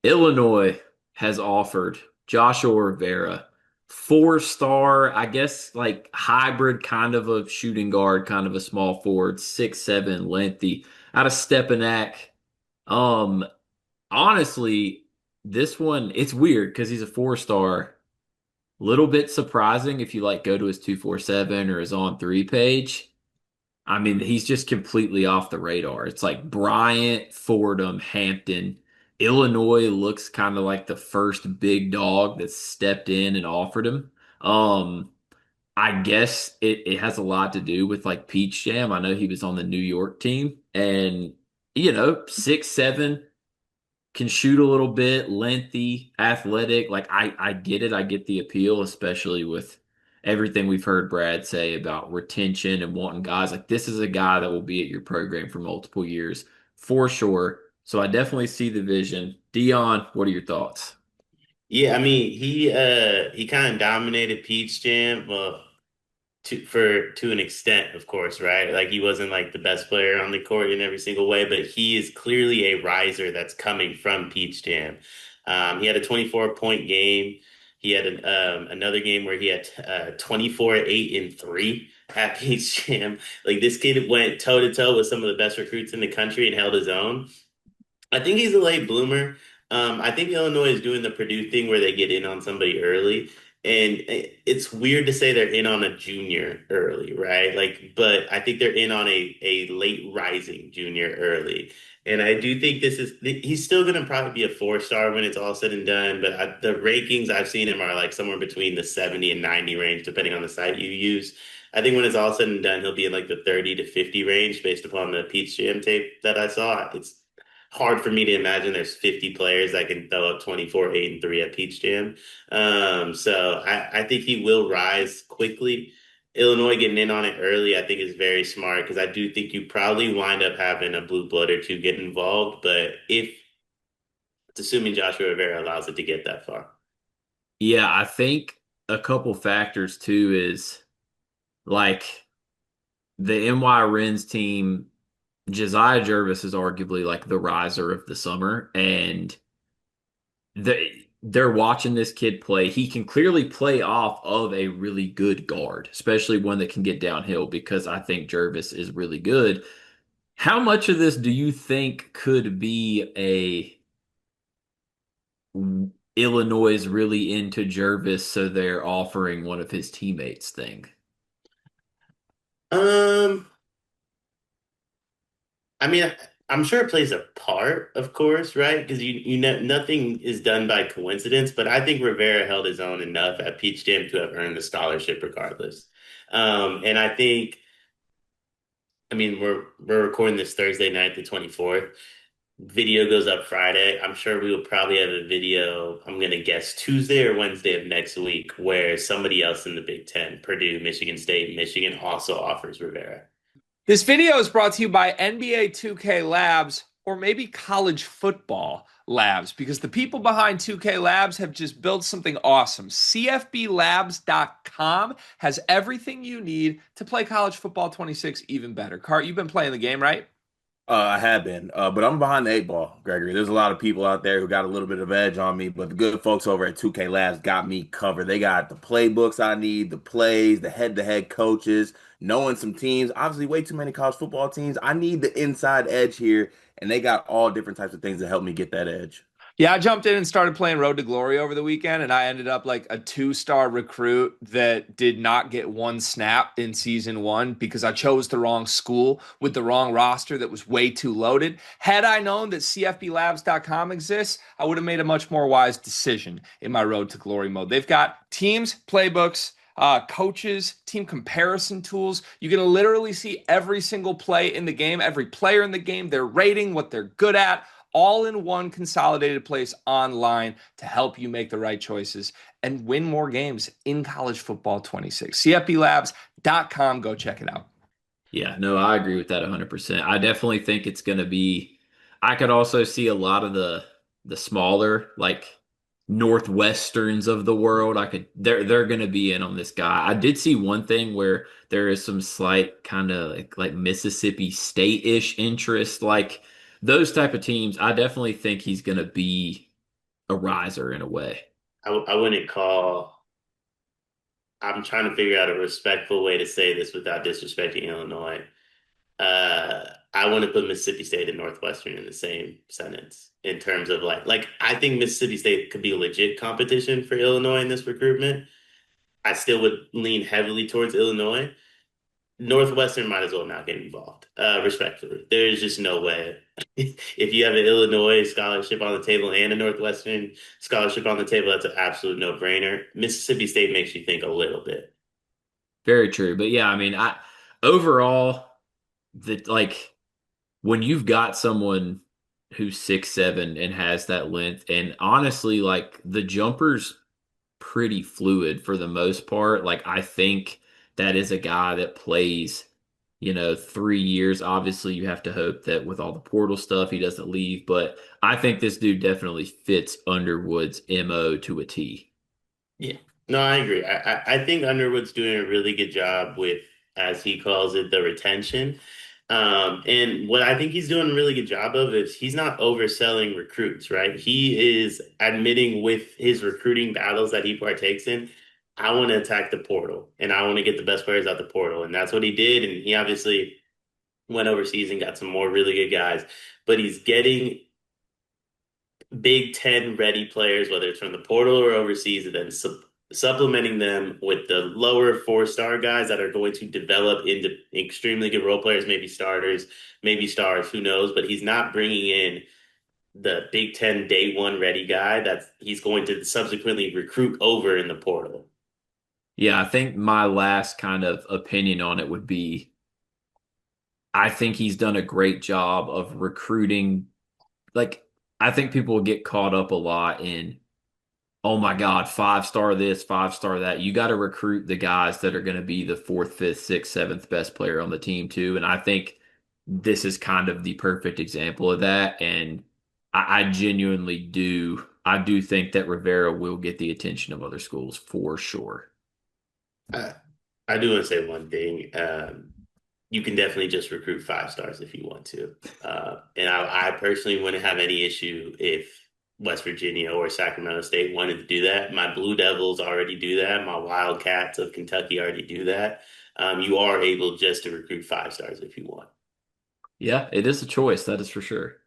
Illinois has offered Joshua Rivera, four-star, I guess like hybrid kind of a shooting guard, kind of a small forward, 6'7", lengthy, out of Stepanak. Um, Honestly, this one it's weird because he's a four-star. Little bit surprising if you like go to his 247 or his on three page. I mean, he's just completely off the radar. It's like Bryant, Fordham, Hampton. Illinois looks kind of like the first big dog that stepped in and offered him. Um, I guess it has a lot to do with like Peach Jam. I know he was on the New York team and 6'7", can shoot a little bit, lengthy, athletic. Like I get it. I get the appeal, especially with everything we've heard Brad say about retention and wanting guys. Like this is a guy that will be at your program for multiple years for sure. So I definitely see the vision. Dion, what are your thoughts? Yeah, I mean, he kind of dominated Peach Jam, well, to an extent, of course, right? Like he wasn't like the best player on the court in every single way, but he is clearly a riser that's coming from Peach Jam. He had a 24-point game. He had another game where he had 24, 8, and 3 at Peach Jam. Like this kid went toe to toe with some of the best recruits in the country and held his own. I think he's a late bloomer. I think Illinois is doing the Purdue thing where they get in on somebody early. And it's weird to say they're in on a junior early, right? Like, but I think they're in on a late rising junior early. And I do think he's still going to probably be a four-star when it's all said and done. But the rankings I've seen him are like somewhere between the 70 and 90 range, depending on the site you use. I think when it's all said and done, he'll be in like the 30 to 50 range based upon the Peach Jam tape that I saw. It's hard for me to imagine there's 50 players that can throw up 24, 8, and 3 at Peach Jam. So I think he will rise quickly. Illinois getting in on it early, I think is very smart because I do think you probably wind up having a blue blood or two get involved, but if it's assuming Joshua Rivera allows it to get that far. Yeah, I think a couple factors too is like the NY Rens team. Josiah Jervis is arguably like the riser of the summer, and they're watching this kid play. He can clearly play off of a really good guard, especially one that can get downhill because I think Jervis is really good. How much of this do you think could be a Illinois is really into Jervis, so they're offering one of his teammates thing? Um, I mean, I'm sure it plays a part, of course, right? Because you know nothing is done by coincidence. But I think Rivera held his own enough at Peach Jam to have earned the scholarship, regardless. And I think, I mean, we're recording this Thursday night, the 24th. Video goes up Friday. I'm sure we will probably have a video. I'm gonna guess Tuesday or Wednesday of next week, where somebody else in the Big Ten, Purdue, Michigan State, Michigan, also offers Rivera. This video is brought to you by NBA 2K Labs or maybe college football labs because the people behind 2K Labs have just built something awesome. CFBLabs.com has everything you need to play college football 26 even better. Cart, you've been playing the game, right? I have been, but I'm behind the eight ball, Gregory. There's a lot of people out there who got a little bit of edge on me, but the good folks over at 2K Labs got me covered. They got the playbooks I need, the plays, the head-to-head coaches, knowing some teams. Obviously, way too many college football teams. I need the inside edge here, and they got all different types of things to help me get that edge. Yeah, I jumped in and started playing Road to Glory over the weekend, and I ended up like a two-star recruit that did not get one snap in season one because I chose the wrong school with the wrong roster that was way too loaded. Had I known that CFBLabs.com exists, I would have made a much more wise decision in my Road to Glory mode. They've got teams, playbooks, coaches, team comparison tools. You can literally see every single play in the game, every player in the game, their rating, what they're good at, all in one consolidated place online to help you make the right choices and win more games in college football 26. CFBLabs.com. Go check it out. Yeah, no, I agree with that 100%. I definitely think it's going to be. I could also see a lot of the smaller like Northwesterns of the world. They're going to be in on this guy. I did see one thing where there is some slight kind of like Mississippi State-ish interest, like those type of teams. I definitely think he's going to be. a riser in a way. I wouldn't call. I'm trying to figure out a respectful way to say this without disrespecting Illinois. I want to put Mississippi State and Northwestern in the same sentence in terms of like I think Mississippi State could be a legit competition for Illinois in this recruitment. I still would lean heavily towards Illinois. Northwestern might as well not get involved. Respectfully, there's just no way. If you have an Illinois scholarship on the table and a Northwestern scholarship on the table, that's an absolute no-brainer. Mississippi State makes you think a little bit. Very true. But yeah, I mean, I overall that like when you've got someone who's 6'7" and has that length, and honestly, like the jumper's pretty fluid for the most part. Like I think that is a guy that plays, 3 years. Obviously, you have to hope that with all the portal stuff, he doesn't leave. But I think this dude definitely fits Underwood's MO to a T. Yeah. No, I agree. I think Underwood's doing a really good job with, as he calls it, the retention. And what I think he's doing a really good job of is he's not overselling recruits, right? He is admitting with his recruiting battles that he partakes in, I want to attack the portal and I want to get the best players out the portal. And that's what he did. And he obviously went overseas and got some more really good guys, but he's getting Big Ten ready players, whether it's from the portal or overseas, and then supplementing them with the lower four-star guys that are going to develop into extremely good role players, maybe starters, maybe stars, who knows? But he's not bringing in the Big Ten day one ready guy that he's going to subsequently recruit over in the portal. Yeah, I think my last kind of opinion on it would be I think he's done a great job of recruiting. Like, I think people will get caught up a lot in, oh my God, 5 star this, 5 star that. You got to recruit the guys that are going to be the fourth, fifth, sixth, seventh best player on the team, too. And I think this is kind of the perfect example of that. And I genuinely do. I do think that Rivera will get the attention of other schools for sure. Uh, I do want to say one thing. You can definitely just recruit 5 stars if you want to. And I personally wouldn't have any issue if West Virginia or Sacramento State wanted to do that. My Blue Devils already do that. My Wildcats of Kentucky already do that. You are able just to recruit 5 stars if you want. Yeah, it is a choice. That is for sure.